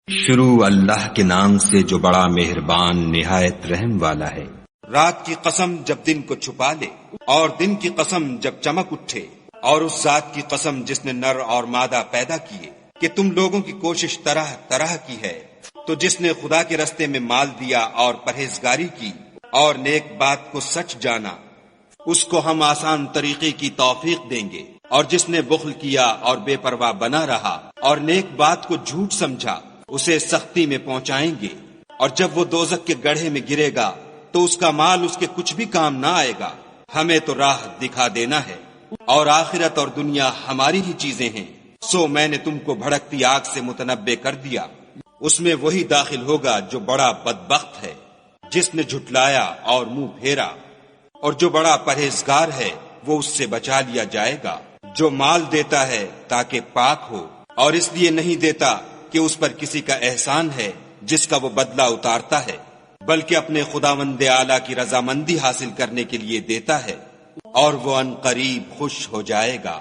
شروع اللہ کے نام سے جو بڑا مہربان نہایت رحم والا ہے۔ رات کی قسم جب دن کو چھپا لے، اور دن کی قسم جب چمک اٹھے، اور اس ذات کی قسم جس نے نر اور مادہ پیدا کیے کہ تم لوگوں کی کوشش طرح طرح کی ہے، تو جس نے خدا کے رستے میں مال دیا اور پرہیزگاری کی اور نیک بات کو سچ جانا، اس کو ہم آسان طریقے کی توفیق دیں گے، اور جس نے بخل کیا اور بے پرواہ بنا رہا اور نیک بات کو جھوٹ سمجھا، اسے سختی میں پہنچائیں گے، اور جب وہ دوزخ کے گڑھے میں گرے گا تو اس کا مال اس کے کچھ بھی کام نہ آئے گا۔ ہمیں تو راہ دکھا دینا ہے، اور آخرت اور دنیا ہماری ہی چیزیں ہیں، سو میں نے تم کو بھڑکتی آگ سے متنبع کر دیا، اس میں وہی داخل ہوگا جو بڑا بدبخت ہے، جس نے جھٹلایا اور منہ پھیرا، اور جو بڑا پرہیزگار ہے وہ اس سے بچا لیا جائے گا۔ جو مال دیتا ہے تاکہ پاک ہو، اور اس لیے نہیں دیتا کہ اس پر کسی کا احسان ہے جس کا وہ بدلہ اتارتا ہے، بلکہ اپنے خداوند اعلیٰ کی رضامندی حاصل کرنے کے لیے دیتا ہے، اور وہ ان قریب خوش ہو جائے گا۔